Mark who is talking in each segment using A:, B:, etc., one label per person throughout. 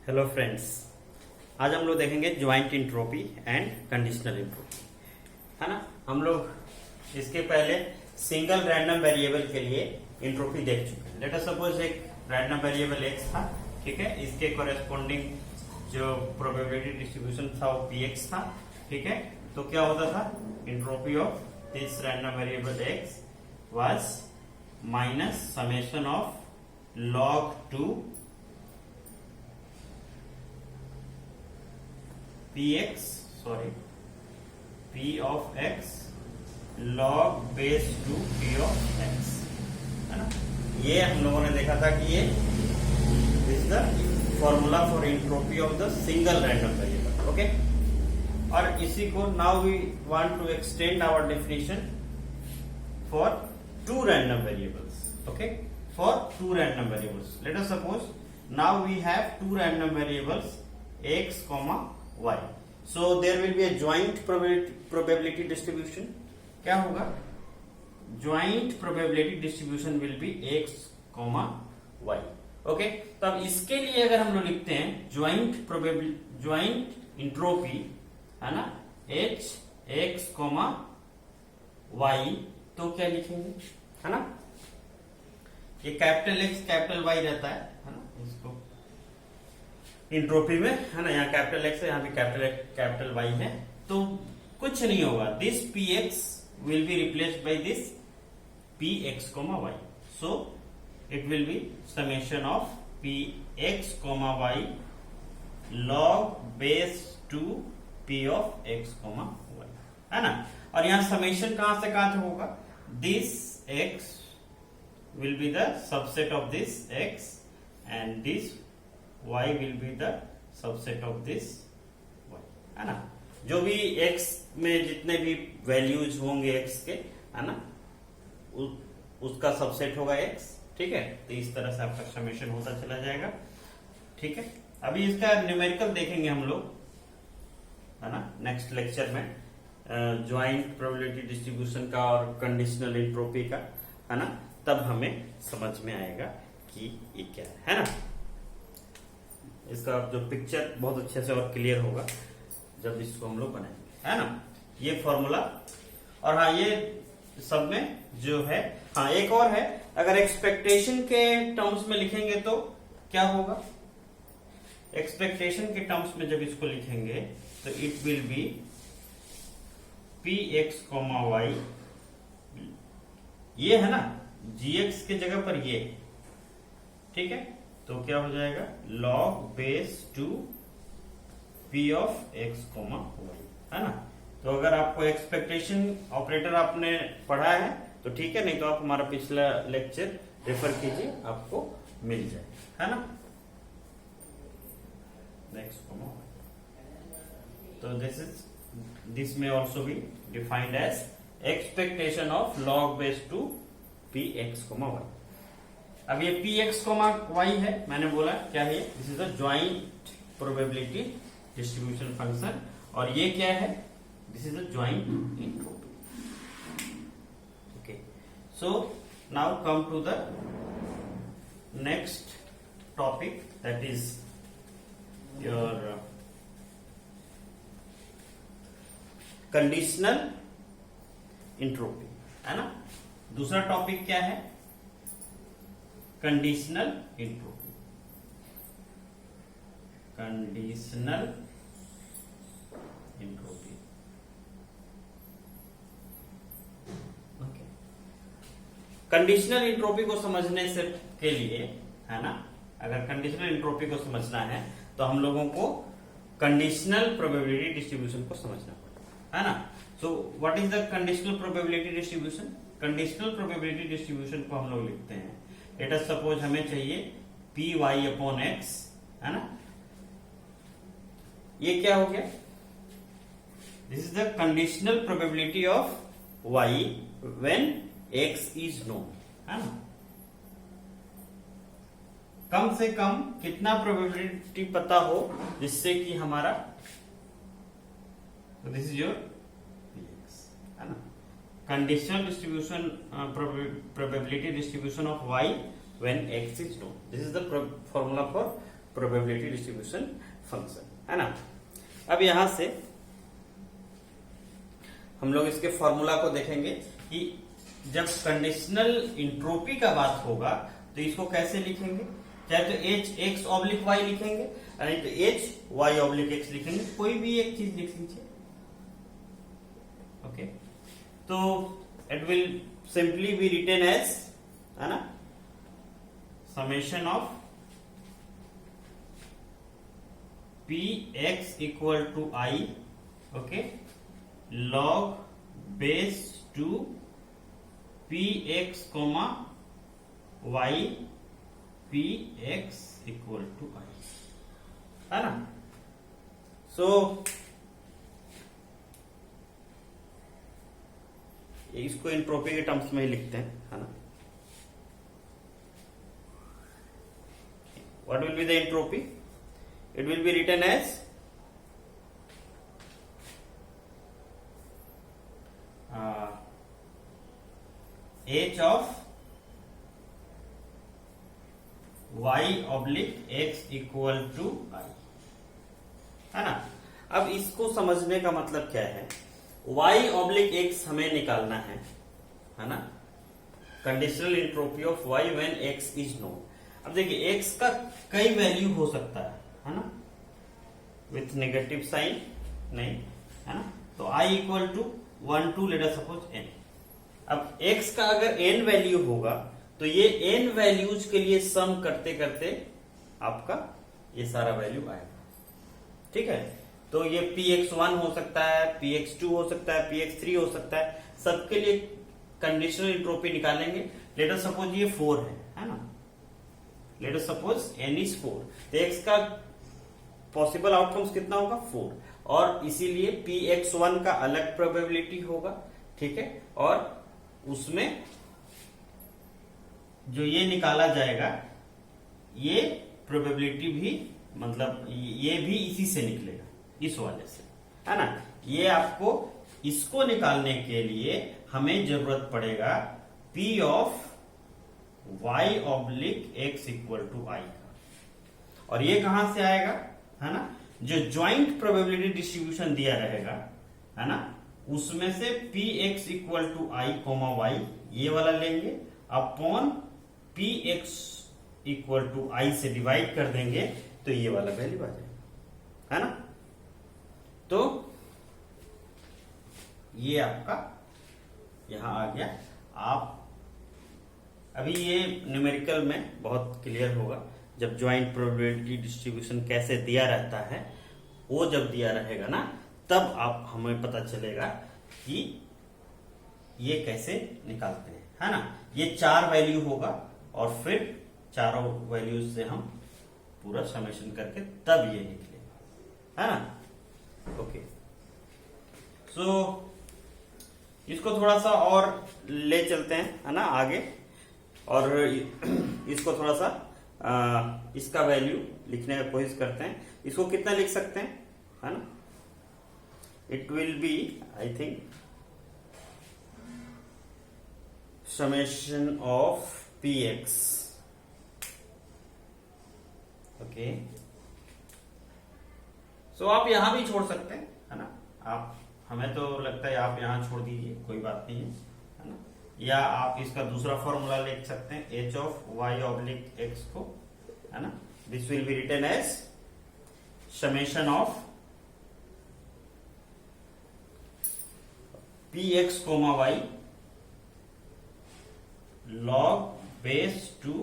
A: Hello friends, आज हम लोग देखेंगे joint entropy and conditional entropy, है ना। हम लोग इसके पहले सिंगल रैंडम वेरिएबल के लिए इंट्रोपी देख चुके हैं। लेट अस सपोज एक रैंडम वेरिएबल एक्स था, ठीक है। इसके कॉरेस्पॉन्डिंग जो प्रोबेबिलिटी डिस्ट्रीब्यूशन था वो px था, ठीक है। तो क्या होता था, entropy of this random variable x was minus summation of log 2 p of x log base 2 p of x, है ना। ये हम लोगों ने देखा था कि ये is the formula for entropy of the single random variable, okay. और इसी को now we want to extend our definition for two random variables, okay. For two random variables, let us suppose now we have two random variables x, y. So there will be a joint probability distribution. क्या होगा, joint probability distribution will be x, y. Okay? तो अब इसके लिए अगर हम लोग लिखते हैं joint entropy, है ना, h, x, y, तो क्या लिखेंगे, है ना। ये कैपिटल X कैपिटल Y रहता है ना इसको इंट्रोपी में, है ना। यहाँ कैपिटल X है, यहाँ भी कैपिटल Y है, तो कुछ नहीं होगा। This px will be replaced by this px, y. So it will be summation of px, y log base 2 p of x, y, है ना। और यहाँ समेशन कहां से कहां तक होगा, this x will be the subset of this x and this y will be the subset of this y, है ना। जो भी x में जितने भी वैल्यूज होंगे x के, है ना, उसका सबसेट होगा x, ठीक है। तो इस तरह से आपका समेशन होता चला जाएगा, ठीक है। अभी इसका न्यूमेरिकल देखेंगे हम लोग, है ना, नेक्स्ट लेक्चर में, ज्वाइंट प्रोबेबिलिटी डिस्ट्रीब्यूशन का और कंडीशनल इंट्रोपी का, है ना। तब हमें समझ में आएगा कि ये क्या है ना। इसका जो पिक्चर बहुत अच्छे से और क्लियर होगा जब इसको हम लोग बनाएंगे, है ना। ये फॉर्मूला, और हाँ ये सब में जो है, हाँ एक और है, अगर एक्सपेक्टेशन के टर्म्स में लिखेंगे तो क्या होगा, एक्सपेक्टेशन के टर्म्स में जब इसको लिखेंगे तो it will B px, y, ये है ना, gx के जगह पर ये, ठीक है। तो क्या हो जाएगा, log base 2 p of x, y, है ना। तो अगर आपको एक्सपेक्टेशन ऑपरेटर आपने पढ़ा है तो ठीक है, नहीं तो आप हमारा पिछला लेक्चर रेफर कीजिए, आपको मिल जाए, है ना। नेक्स्ट, तो दिस में also be defined as expectation of log base 2 px, y. अब ये px, y है, मैंने बोला क्या है, this is a joint probability distribution function, और ये क्या है, this is a joint entropy, okay. So now come to the next topic, that is your conditional entropy, है ना। दूसरा टॉपिक क्या है, conditional entropy. Conditional entropy, okay. Conditional entropy को समझने से के लिए, है ना, अगर कंडीशनल इंट्रोपी को समझना है तो हम लोगों को कंडीशनल प्रोबेबिलिटी डिस्ट्रीब्यूशन को समझना पड़ेगा, है ना। So what is the conditional probability distribution. Conditional probability distribution को हम लोग लिखते हैं, लेट अस सपोज हमें चाहिए py अपॉन x, है ना। ये क्या हो गया, this is the conditional probability of y when x is known, है ना। कम से कम कितना प्रोबेबिलिटी पता हो जिससे कि हमारा, दिस इज योर px, है ना। Conditional distribution, probability distribution of y when x is known. This is the formula for probability distribution function, है ना। अब यहां से हम लोग इसके फॉर्मूला को देखेंगे कि जब कंडीशनल इंट्रोपी का बात होगा तो इसको कैसे लिखेंगे, चाहे तो एच एक्स ऑब्लिक वाई लिखेंगे, नहीं तो एच वाई ऑब्लिक एक्स लिखेंगे, कोई भी एक चीज लिख लीजिए। ओके, तो it will simply be written as, है ना, summation of P X equal to I, okay, log base two P X comma Y P X equal to I, है ना। सो इसको एंट्रोपी के टर्म्स में ही लिखते हैं, है ना। What will be the entropy? It will be written as h of y oblique x equal to i, है ना। अब इसको समझने का मतलब क्या है, y ऑब्लिक x हमें निकालना है ना, conditional entropy of y when x is known. अब देखिए x का कई वैल्यू हो सकता है ना, विथ नेगेटिव साइन नहीं, है ना। तो i equal to 1 2 let us suppose n। अब x का अगर n वैल्यू होगा तो ये n वैल्यूज के लिए सम करते करते आपका ये सारा वैल्यू आएगा, ठीक है। तो ये px1 हो सकता है, px2 हो सकता है, px3 हो सकता है, सबके लिए कंडीशनल एंट्रोपी निकालेंगे। लेट अस सपोज ये 4 है ना, late us suppose n is 4, तो x का पॉसिबल आउटकम्स कितना होगा 4, और इसीलिए px1 का अलग प्रोबेबिलिटी होगा, ठीक है, और उसमें जो ये निकाला जाएगा ये प्रोबेबिलिटी भी, मतलब ये भी इसी से निकलेगा, इस वाले से, है ना। ये आपको इसको निकालने के लिए हमें जरूरत पड़ेगा p of y oblique x equal to i का, और ये कहां से आएगा, है ना, जो ज्वाइंट प्रोबेबिलिटी डिस्ट्रीब्यूशन दिया रहेगा, है ना, उसमें से P X equal to I comma Y ये वाला लेंगे, upon P X equal to I से डिवाइड कर देंगे तो ये वाला वैल्यू आ जाएगा, है ना। तो ये आपका यहां आ गया। आप अभी ये न्यूमेरिकल में बहुत क्लियर होगा, जब ज्वाइंट प्रोबेबिलिटी डिस्ट्रीब्यूशन कैसे दिया रहता है, वो जब दिया रहेगा ना, तब आप हमें पता चलेगा कि ये कैसे निकालते हैं, है ना। ये 4 वैल्यू होगा और फिर चारों वैल्यूज से हम पूरा समेशन करके तब ये निकलेगा, है ना। ओके, सो इसको थोड़ा सा और ले चलते हैं, है ना, आगे, और इसको थोड़ा सा इसका वैल्यू लिखने का कोशिश करते हैं। इसको कितना लिख सकते हैं, है ना, it will be I think summation of px, okay, so आप यहां भी छोड़ सकते हैं, है ना। आप, हमें तो लगता है आप यहां छोड़ दीजिए, कोई बात नहीं है ना, या आप इसका दूसरा फॉर्मूला लिख सकते हैं h of y oblique x को, है ना। This will be written as summation of P X comma Y log base two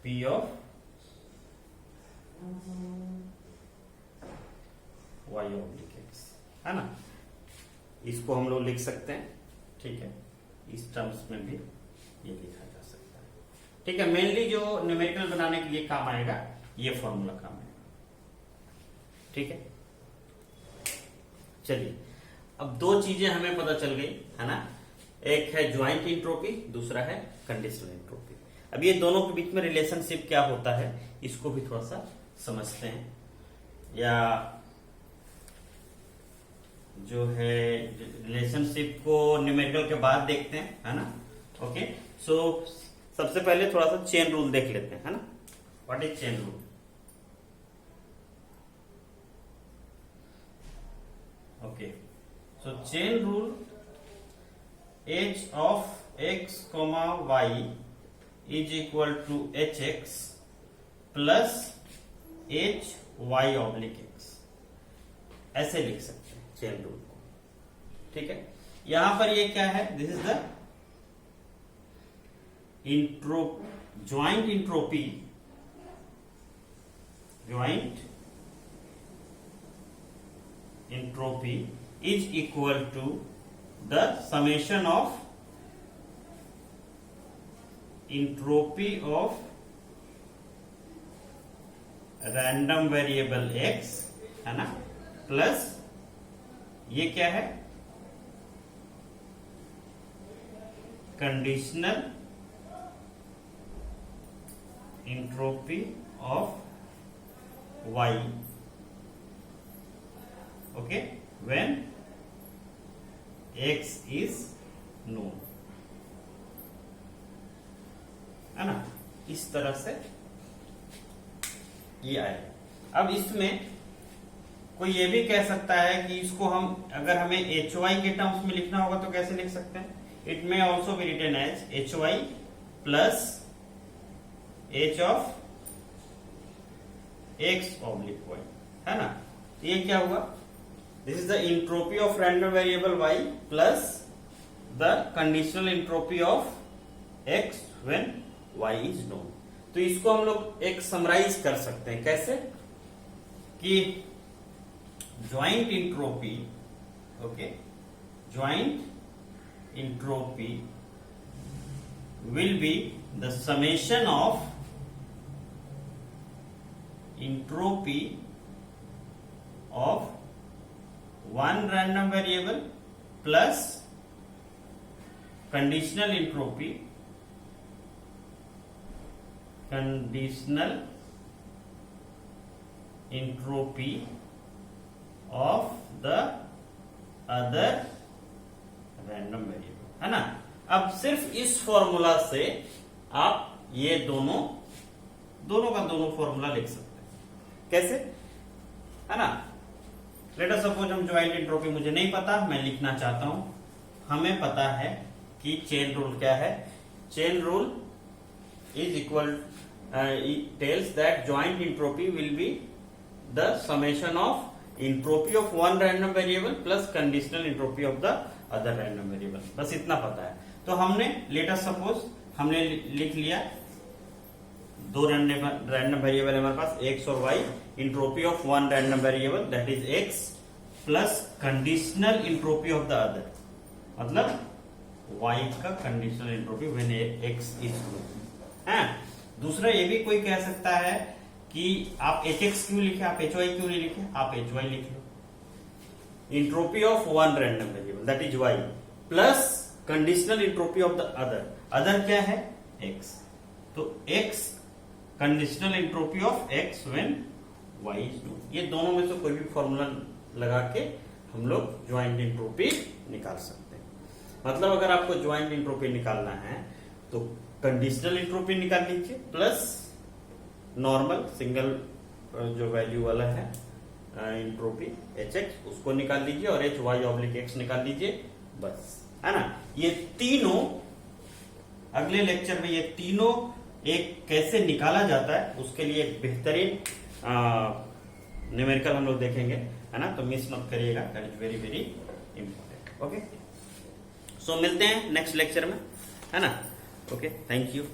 A: P of Y oblique X, है ना। इसको हम लोग लिख सकते हैं, ठीक है, इस टर्म्स में भी ये लिखा जा सकता है, ठीक है। मेनली जो न्यूमेरिकल बनाने के लिए काम आएगा ये फॉर्मूला काम आएगा, ठीक है। चलिए, अब 2 चीजें हमें पता चल गई, है ना, एक है ज्वाइंट एंट्रोपी, दूसरा है कंडीशनल एंट्रोपी। अब ये दोनों के बीच में रिलेशनशिप क्या होता है इसको भी थोड़ा सा समझते हैं, या जो है रिलेशनशिप को न्यूमेरिकल के बाद देखते हैं, है ना। ओके, सो सबसे पहले थोड़ा सा चेन रूल देख लेते हैं, है ना। What is chain rule? Okay. So chain rule h of x comma y is equal to hx plus h y oblique x, ऐसे लिख सकते हैं चेन रूल को. ठीक है. यहां पर ये क्या है? This is the joint entropy, joint entropy is equal to the summation of entropy of random variable x, है ना, प्लस ये क्या है? Conditional entropy of y, okay, when x is known, है ना. इस तरह से ये आए. अब इसमें कोई ये भी कह सकता है कि इसको हम, अगर हमें एच वाई के टर्म्स में लिखना होगा तो कैसे लिख सकते हैं? It may also be written as H Y plus H of X oblique Y, है ना. ये क्या हुआ? This is the entropy of random variable y plus the conditional entropy of x when y is known. तो इसको हम लोग एक समराइज कर सकते हैं. कैसे? कि joint entropy, okay, joint entropy will be the summation of entropy of one random variable plus conditional entropy of the other random variable, है ना. अब सिर्फ इस फॉर्मूला से आप ये दोनों का दोनों फॉर्मूला लिख सकते हैं. कैसे? है ना. लेट अस सपोज हम ज्वाइंट एंट्रोपी मुझे नहीं पता, मैं लिखना चाहता हूं. हमें पता है कि चेन रूल क्या है. Chain rule is equal, tells that joint entropy will be the summation of entropy of one random variable plus conditional entropy of the other random variable. बस इतना पता है. तो हमने लेट अस सपोज हमने लिख लिया दो रैंडम वेरिएबल हमारे पास x और y, entropy of one random variable that is x plus conditional entropy of the other, मतलब y का conditional entropy when x is है. दूसरा ये भी कोई कह सकता है कि आप hx क्यों लिखे, आप hy क्यों नहीं लिखे? आप hy लिख लो. Entropy of one random variable that is y plus conditional entropy of the other क्या है? x. तो x conditional entropy of x when y is known. ये दोनों में से कोई भी फॉर्मूला लगा के हम लोग ज्वाइंट इंट्रोपी निकाल सकते हैं. मतलब अगर आपको ज्वाइंट इंट्रोपी निकालना है तो कंडीशनल इंट्रोपी निकाल लीजिए प्लस नॉर्मल सिंगल जो वैल्यू वाला है इंट्रोपी hx उसको निकाल लीजिए और hy ऑब्लिक x निकाल लीजिए. बस, है ना. ये तीनों अगले लेक्चर में ये तीनों एक कैसे निकाला जाता है उसके लिए एक बेहतरीन न्यूमेरिकल हम लोग देखेंगे, है ना. तो मिस मत करिएगा, that is very very important. Okay, so मिलते हैं नेक्स्ट लेक्चर में, है ना. Okay, thank you.